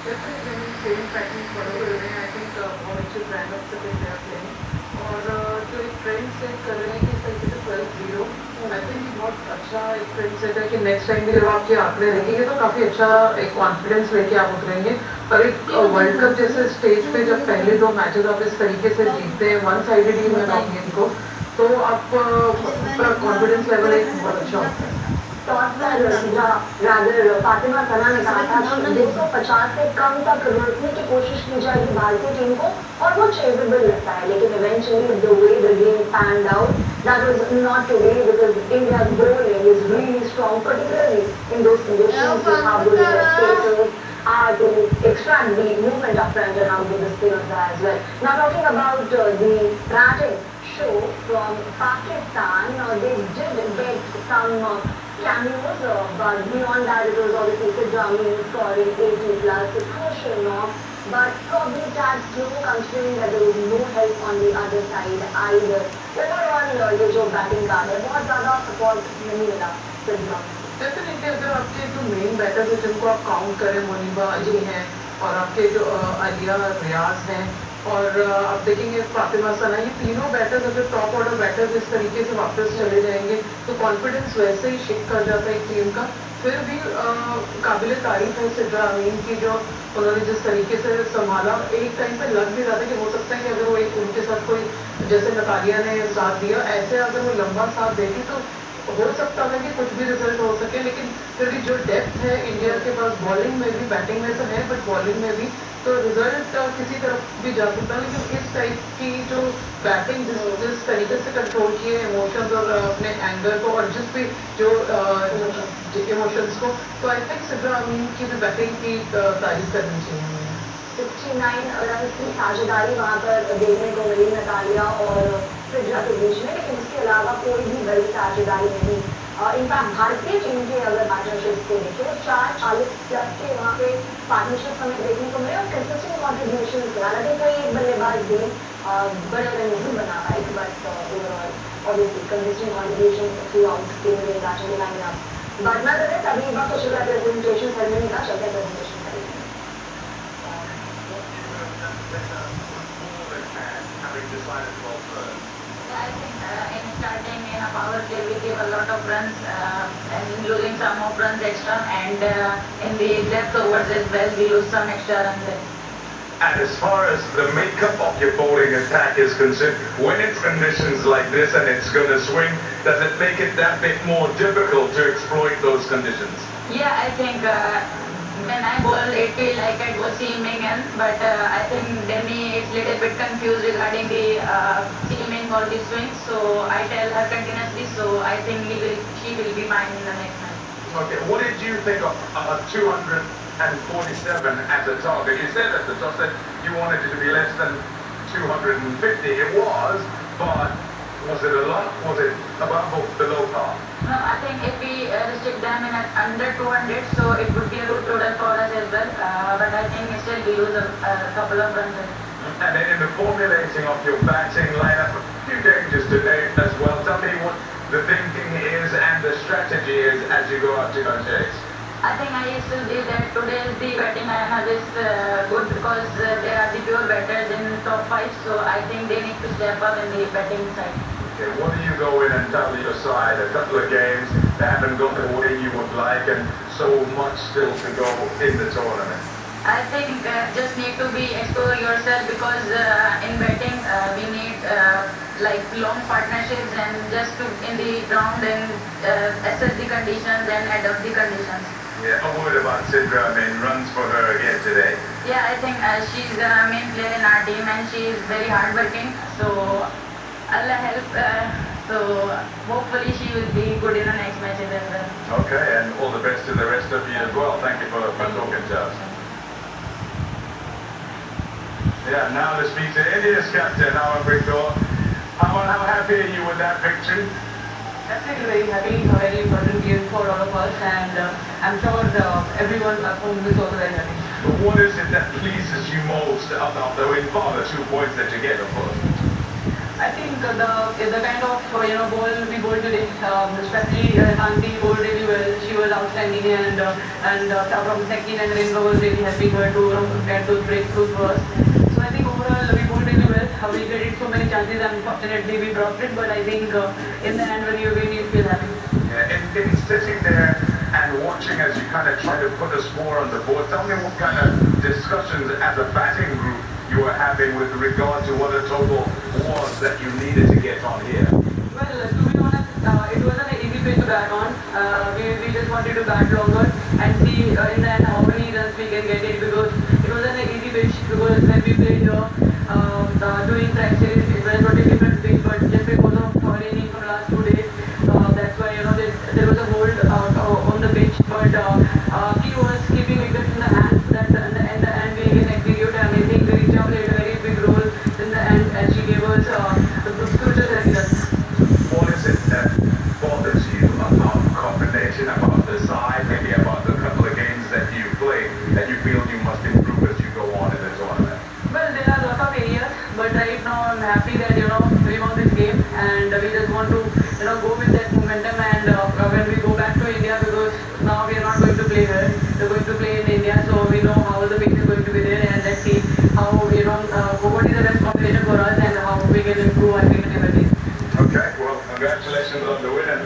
Definitely हमें same pattern follow कर रहे हैं। आई थिंक बहुत अच्छे brand of the India playing और जो एक ट्रेंड सेट कर रहे हैं कि इस तरीके से 12-0, आई थिंक ये बहुत अच्छा एक ट्रेंड सेट है कि नेक्स्ट टाइम भी जब आपके आंकड़े देखेंगे तो काफ़ी अच्छा एक कॉन्फिडेंस लेके आप उतरेंगे। पर एक वर्ल्ड कप जैसे स्टेज पे जब पहले दो मैचेस आप इस तरीके से जीतते हैं वन साइडेड ही में गेम को, तो आप पूरा कॉन्फिडेंस लेवल एक बहुत अच्छा होता है। टॉस पर रादर फातिमा सना ने कहा था कि 250 से कम तक रोकने की कोशिश की जाएगी भारतीय टीम को और वो चेजेबल लगता है, लेकिन eventually the way the game panned out that was not to be because India's bowling is really strong, particularly in those conditions with how good the spacers are to extract the movement up front and how good the spinners are as well. Now talking about the batting show from Pakistan, they did get some cameos, but beyond that it was obviously Sid Rami scoring 80 plus, a crucial knock, but probably tad slow considering that there was no help on the other side either. Overall, ये जो batting का है बहुत ज़्यादा support नहीं मिला Sid rummy. Definitely अगर आपके जो मेन बैटर्स हैं जिनको आप काउंट करें, मुनीबा अली हैं और आपके जो आलिया रियाज हैं और आप देखेंगे फातिमा सना, ये तीनों बैटर्स अगर टॉप ऑर्डर बैटर्स इस तरीके से वापस चले जाएंगे तो कॉन्फिडेंस वैसे ही शिक कर जाता है एक टीम का। फिर भी काबिल तारीफ है सिद्रा अमीन की, जो उन्होंने जिस तरीके से संभाला। एक टाइम पे लग भी रहा था कि हो सकता है कि अगर वो एक उनके साथ कोई जैसे नतालिया ने साथ दिया, ऐसे अगर वो लंबा साथ देगी तो हो सकता है कि कुछ भी रिजल्ट हो सके। लेकिन फिर भी जो डेप्थ है इंडिया के पास बॉलिंग में भी, बैटिंग में तो है बट बॉलिंग में भी, तो रिजल्ट किसी तरफ भी जा सकता है। लेकिन इस टाइप की जो बैटिंग जिस तरीके से कंट्रोल किए इमोशंस और अपने एंगर को और जिस भी जो इमोशंस को, तो आई थिंक सिद्रा अमीन की भी बैटिंग की तारीफ करनी चाहिए हमें। 69 रन की साझेदारी वहाँ पर देखने को मिली नतालिया और सिद्रा के बीच में, लेकिन उसके अलावा कोई भी बड़ी साझेदारी नहीं। इनफैक्ट भारतीय टीम के अगर पार्टनरशिप को देखें तो 440 प्लस के वहाँ पे पार्टनरशिप हमें देखने को मिले और कंसिस्टेंट कॉन्ट्रीब्यूशन थे। हालांकि कोई एक बल्लेबाज भी बड़े रन नहीं बना पाए, but overall obviously consistent contribution through out team के बैटिंग लाइनअप। बट नजर अभी वक्त शुक्ला प्रेजेंटेशन सेरेमनी का चलते प्रेजेंटेशन करेंगे। I think in starting in a power play we gave a lot of runs and losing some of runs extra, and in the depth overs as well we lose some extra runs there. And as far as the makeup of your bowling attack is concerned, when it's conditions like this and it's going to swing, does it make it that bit more difficult to exploit those conditions? Yeah, I think when I bowl it feel like it was seaming in, but I think Demi is little bit confused regarding the seaming or the swing, so I tell her continuously, so I think she will be mine in the next match. Okay, what did you think of 247 as a target? You said at the top that you wanted it to be less than 250. It was, but was it a lot? Was it above or below par? No, I think if we restrict them in at under 200, so it would be a good total for us as well. But I think still we lose a couple of runs. And then in the formulating of your batting lineup, a few dangers today as well. Tell me what the thinking is and the strategy is as you go out to chase. I think I still believe that today is the batting lineup is good because they are the pure batters in top 5, so I think they need to step up in the batting side. Okay, what do you go in and tell your side? A couple of games, they haven't got the way you would like and so much still to go in the tournament. I think just need to be explore yourself because in batting we need like long partnerships and just to in the ground and assess the conditions and adapt the conditions. Yeah, a word about Sidra, I mean, runs for her again today. Yeah, I think she's the main player in our team and she is very hardworking. So Allah help. So hopefully she will be good in the next matches as well. Okay, and all the best to the rest of you as well. Thank you for talking to us. Yeah, now to speak to India's captain, Amanpreet Kaur. Aman, how happy are you with that victory? Definitely very happy, a very important game for all of us, and I'm sure everyone at home is also very happy. But what is it that pleases you most about the win? The 2 points that you get, of course. I think the kind of ball we bowled today, especially Tanti bowled really well. She was outstanding, and from second and Ringo was really helping her to get those breakthroughs for us. So I think overall we bowled really well. We created so many chances, and unfortunately we dropped it. But I think in the end when you win, you feel happy. Yeah, in sitting there and watching as you kind of try to put a score on the board, tell me what kind of discussions as a batting group you were having with regard to what the total was that you needed to get on here. Well, to be honest, it wasn't an easy pitch to bat on. We just wanted to bat longer and see in the end how many runs we can get it, because it wasn't an easy pitch, because when we played here during practice it was a totally different pitch, but just because of raining for the last 2 days, that's why there was a hold on the pitch. But key was keeping wickets in the hands, that in the end we can execute, and I think Richa played a very big role in the end, and she gave us the crucial runs. What is it that bothers you about the combination, about the side, maybe about the couple of games that you played that you feel you must improve as you go on in the tournament? Well, there are a lot of areas, but right now I'm happy that